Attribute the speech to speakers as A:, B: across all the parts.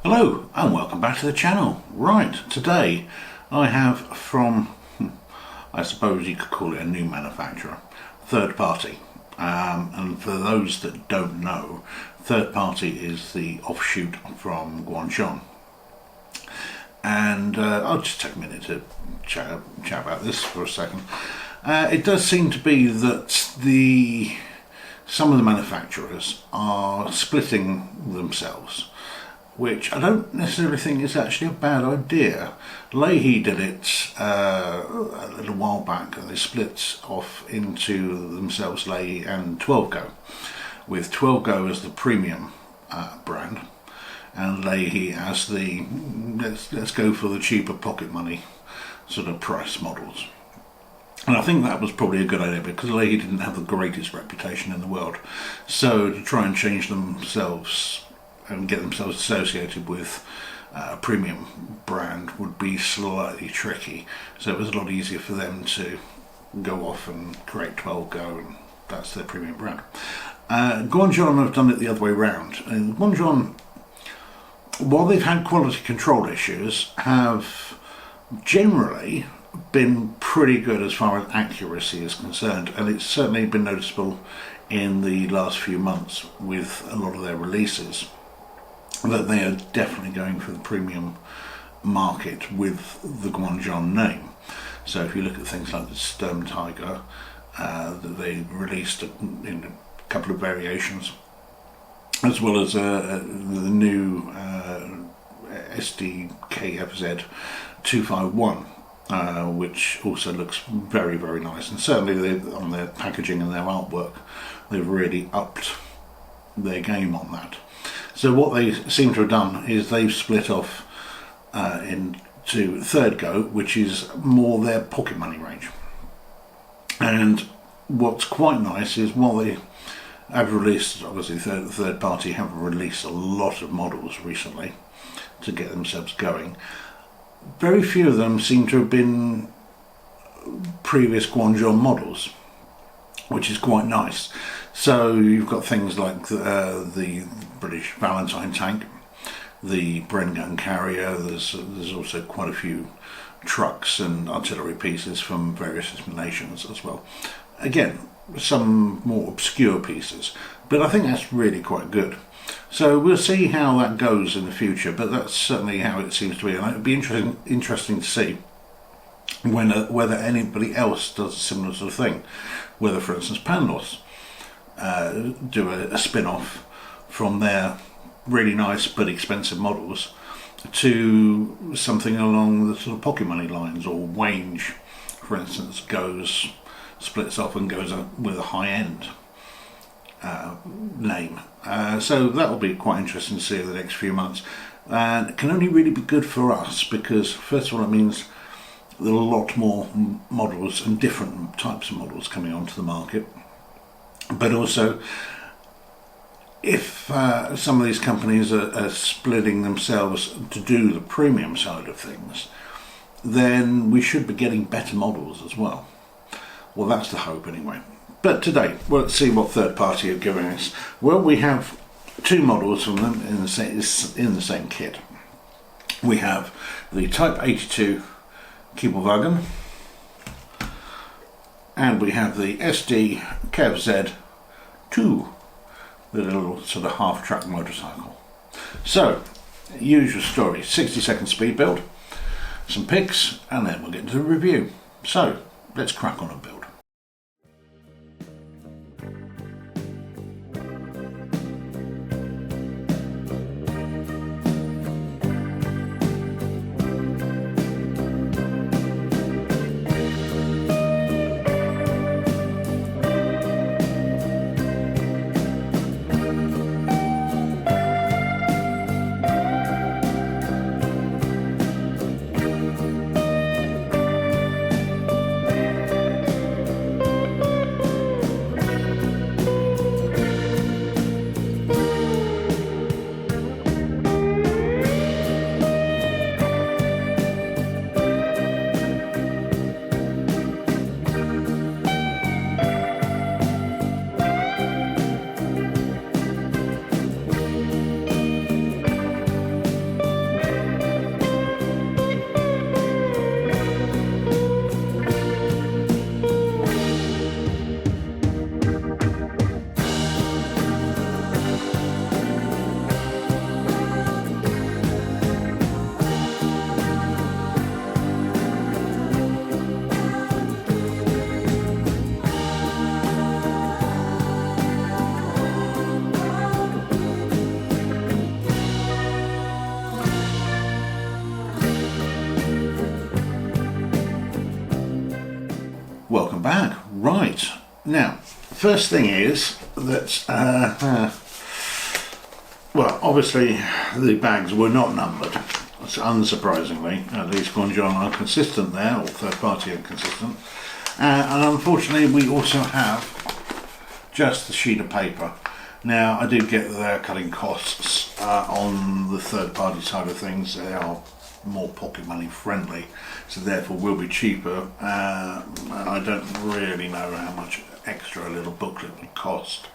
A: Hello and welcome back to the channel. Right, today I have from, I suppose you could call it a new manufacturer, third party. And for those that don't know, third party is the offshoot from Quan Guan. And I'll just take a minute to chat about this for a second. It does seem to be that some of the manufacturers are splitting themselves, which I don't necessarily think is actually a bad idea. Leahy did it a little while back, and they split off into themselves, Leahy and 12Go, with 12Go as the premium brand and Leahy as the let's go for the cheaper pocket money sort of price models. And I think that was probably a good idea because Leahy didn't have the greatest reputation in the world, so to try and change themselves and get themselves associated with a premium brand would be slightly tricky. So it was a lot easier for them to go off and create 12Go, and that's their premium brand. Quan Guan have done it the other way round. And Quan Guan, while they've had quality control issues, have generally been pretty good as far as accuracy is concerned, and it's certainly been noticeable in the last few months with a lot of their releases that they are definitely going for the premium market with the Quan Guan name. So if you look at things like the Sturm Tiger that they released in a couple of variations, as well as the new SDKFZ 251, which also looks very, very nice. And certainly on their packaging and their artwork, they've really upped their game on that. So what they seem to have done is they've split off into 3rd-Go, which is more their pocket money range. And what's quite nice is while they have released, obviously third party have released a lot of models recently to get themselves going, very few of them seem to have been previous Quan Guan models, which is quite nice. So you've got things like the British Valentine tank, the Bren gun carrier. There's also quite a few trucks and artillery pieces from various nations as well. Again, some more obscure pieces, but I think that's really quite good. So we'll see how that goes in the future, but that's certainly how it seems to be, and it'd be interesting to see whether anybody else does a similar sort of thing, whether, for instance, Panlos do a spin-off from their really nice but expensive models to something along the sort of pocket money lines, or Wange, for instance, splits off and goes with a high-end name. So that will be quite interesting to see in the next few months, and it can only really be good for us because, first of all, it means there are a lot more models and different types of models coming onto the market. But also, if some of these companies are splitting themselves to do the premium side of things, then we should be getting better models as well. Well, that's the hope anyway. But today, well, let's see what third party are giving us. Well, we have two models from them in the same kit. We have the Type 82 Kubelwagen, and we have the SD KFZ 2, the little sort of half-track motorcycle. So, usual story, 60-second speed build, some pics, and then we'll get into the review. So, let's crack on and build. Now, first thing is that, well, obviously the bags were not numbered. So unsurprisingly, at least Quan Guan are consistent there, or third party are consistent. And unfortunately, we also have just the sheet of paper. Now, I did get their cutting costs on the third party side of things. They are more pocket money friendly, so therefore will be cheaper. And I don't really know how much extra a little booklet would cost.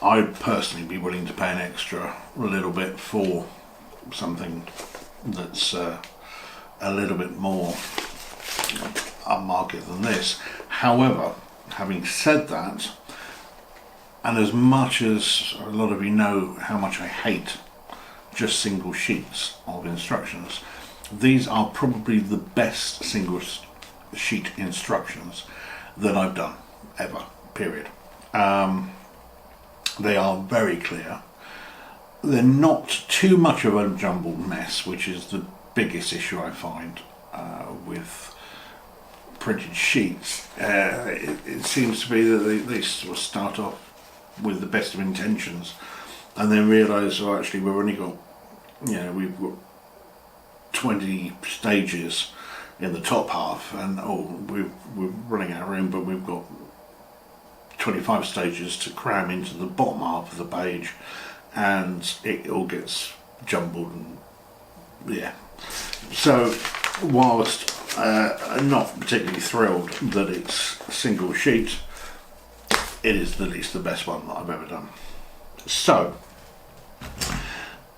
A: I'd personally be willing to pay an extra little bit for something that's a little bit more upmarket than this. However, having said that, and as much as a lot of you know how much I hate just single sheets of instructions, these are probably the best single sheet instructions that I've done ever, period. They are very clear. They're not too much of a jumbled mess, which is the biggest issue I find with printed sheets. It seems to be that they sort of start off with the best of intentions and then realise, oh, actually we've only got, we've got 20 stages in the top half, and we're running out of room, but we've got 25 stages to cram into the bottom half of the page, and it all gets jumbled. And yeah, so whilst I'm not particularly thrilled that it's a single sheet, it is at least the best one that I've ever done. So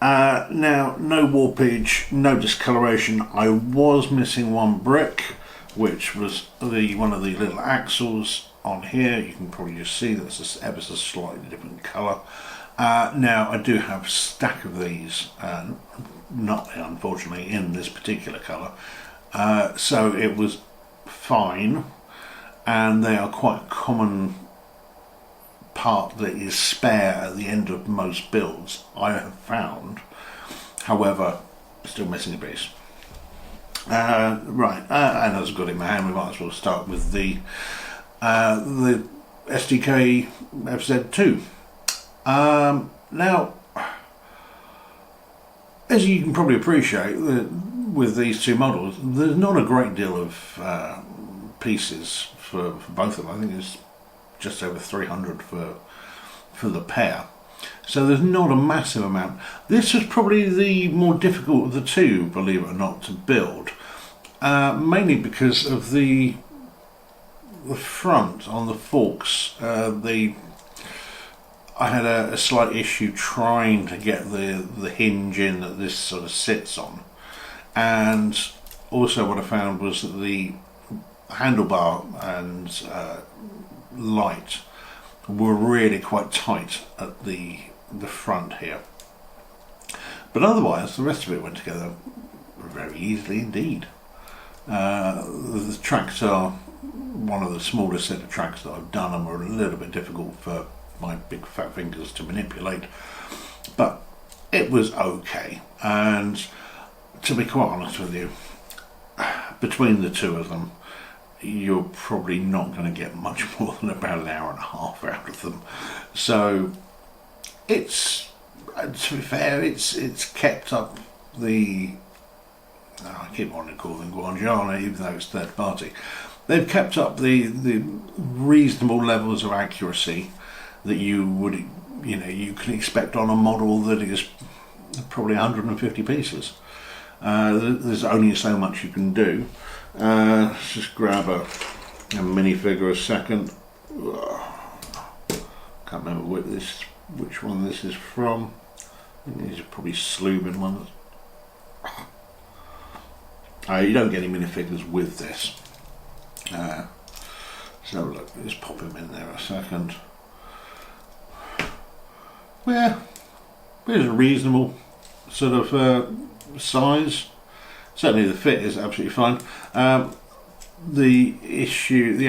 A: now, no warpage, no discoloration. I was missing one brick, which was one of the little axles on here. You can probably just see that's just ever so slightly different colour. Now, I do have a stack of these, not unfortunately in this particular colour, so it was fine, and they are quite a common part that is spare at the end of most builds I have found. However, still missing a piece. Right, and as I've got it in my hand, we might as well start with the SDK FZ2. Now, as you can probably appreciate, with these two models, there's not a great deal of pieces for both of them. I think it's just over 300 for the pair. So there's not a massive amount. This was probably the more difficult of the two, believe it or not, to build. Mainly because of the front on the forks. I had a slight issue trying to get the hinge in that this sort of sits on, and also what I found was that the handlebar and light were really quite tight at the front here, but otherwise the rest of it went together very easily indeed. The tracks are one of the smallest set of tracks that I've done, and were a little bit difficult for my big fat fingers to manipulate, but it was okay. And to be quite honest with you, between the two of them, you're probably not going to get much more than about an hour and a half out of them. So it's, to be fair, it's kept up the, I keep wanting to call them Quan Guan, even though it's third party. They've kept up the reasonable levels of accuracy that you can expect on a model that is probably 150 pieces. There's only so much you can do. Let's just grab a minifigure a second. Can't remember which one this is from. I think these are probably Slubin ones. You don't get any minifigures with this. So look, let's pop him in there a second. Well, there's a reasonable sort of size. Certainly the fit is absolutely fine. The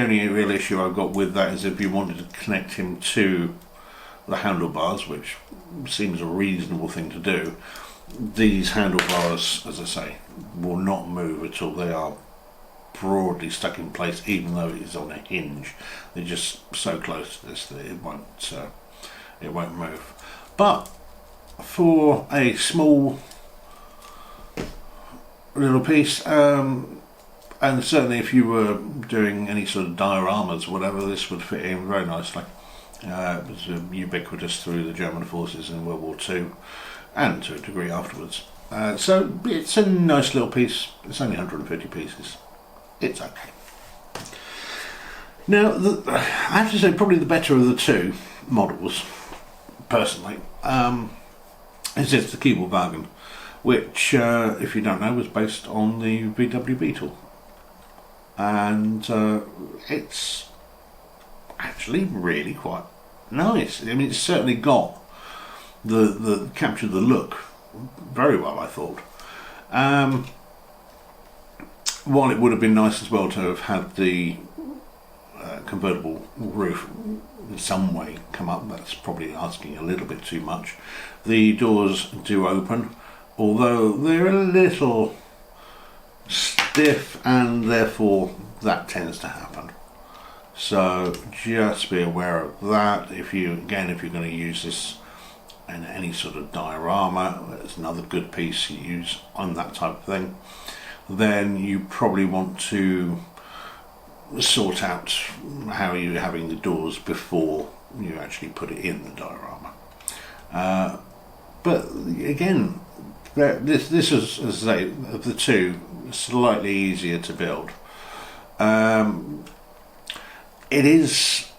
A: only real issue I've got with that is if you wanted to connect him to the handlebars, which seems a reasonable thing to do. These handlebars, as I say, will not move at all. They are broadly stuck in place, even though it is on a hinge. They're just so close to this that it won't move. But for a small little piece, and certainly if you were doing any sort of dioramas or whatever, this would fit in very nicely. It was ubiquitous through the German forces in World War II and to a degree afterwards. So it's a nice little piece. It's only 150 pieces. It's okay. Now, I have to say probably the better of the two models, personally, is the Kubelwagen, which, if you don't know, was based on the VW Beetle. And it's actually really quite nice. I mean, it's certainly got the captured the look very well, I thought. While it would have been nice as well to have had the convertible roof in some way come up, that's probably asking a little bit too much. The doors do open, although they're a little stiff, and therefore that tends to happen. So just be aware of that. If you're going to use this in any sort of diorama, it's another good piece you use on that type of thing, then you probably want to sort out how you're having the doors before you actually put it in the diorama. But again, this is, as I say, of the two, slightly easier to build. It is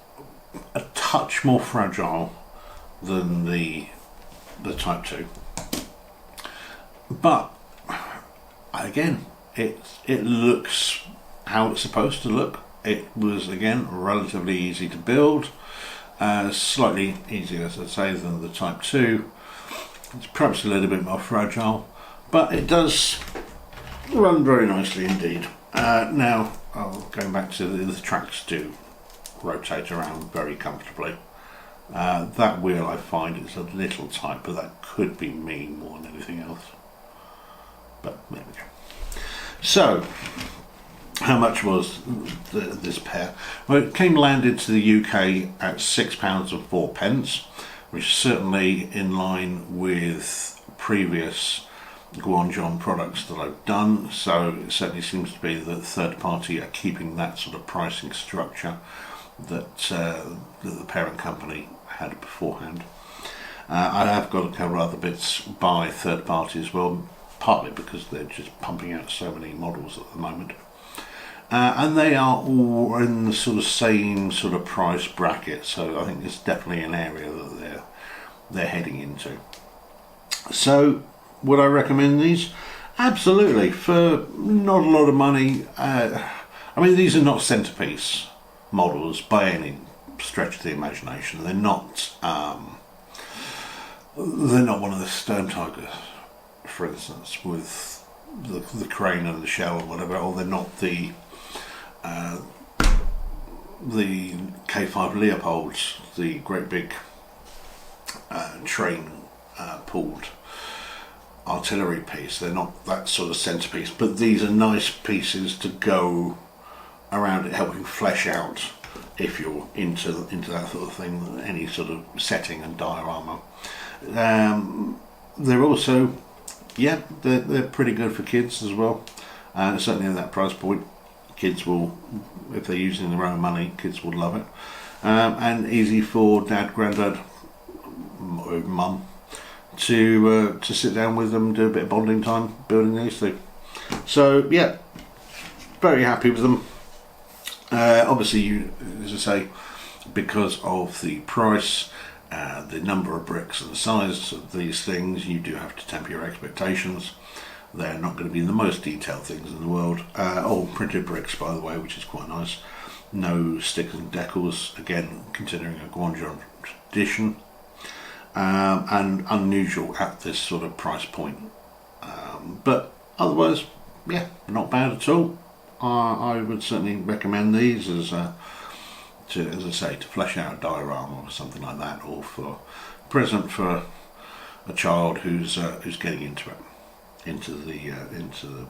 A: a touch more fragile than the Type 2, but again, it looks how it's supposed to look. It was again relatively easy to build, slightly easier, as I say, than the Type 2. It's perhaps a little bit more fragile, but it does run very nicely indeed. Now, going back to the tracks do rotate around very comfortably. That wheel I find is a little tight, but that could be me more than anything else. But there we go. So, how much was this pair? Well, it came landed to the UK at £6.04, which is certainly in line with previous Quan Guan products that I've done. So it certainly seems to be that third party are keeping that sort of pricing structure that the parent company had beforehand. I have got a couple of other bits by third party as well, partly because they're just pumping out so many models at the moment. And they are all in the sort of same sort of price bracket, so I think it's definitely an area that they're heading into. So would I recommend these? Absolutely, for not a lot of money. I mean, these are not centerpiece models by any stretch of the imagination. They're not one of the Stone Tigers, for instance, with the crane and the shell or whatever, or they're not the K5 Leopolds, the great big train pulled artillery piece. They're not that sort of centerpiece, but these are nice pieces to go around it, helping flesh out, if you're into that sort of thing, any sort of setting and diorama. They're also, yeah, they're pretty good for kids as well. Certainly at that price point, kids will, if they're using their own money, kids will love it. And easy for dad, granddad, mum to sit down with them, do a bit of bonding time building these two. So yeah, very happy with them. Obviously, you, as I say, because of the price, the number of bricks and the size of these things, you do have to temper your expectations. They're not going to be the most detailed things in the world. All printed bricks, by the way, which is quite nice. No stickers and decals, again, considering a Quan Guan tradition, and unusual at this sort of price point. But otherwise, yeah, not bad at all. I would certainly recommend these as I say, to flesh out a diorama or something like that, or for a present for a child who's getting into the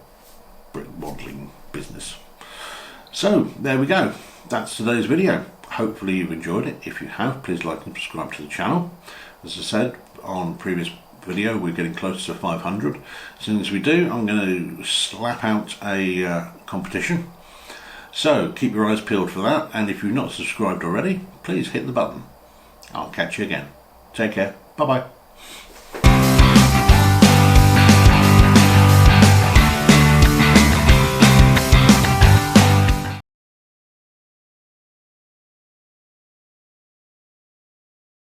A: brick modelling business. So there we go, that's today's video. Hopefully you've enjoyed it. If you have, please like and subscribe to the channel. As I said on previous video, we're getting close to 500. As soon as we do, I'm going to slap out a competition. So keep your eyes peeled for that, and if you've not subscribed already, please hit the button. I'll catch you again. Take care. Bye bye.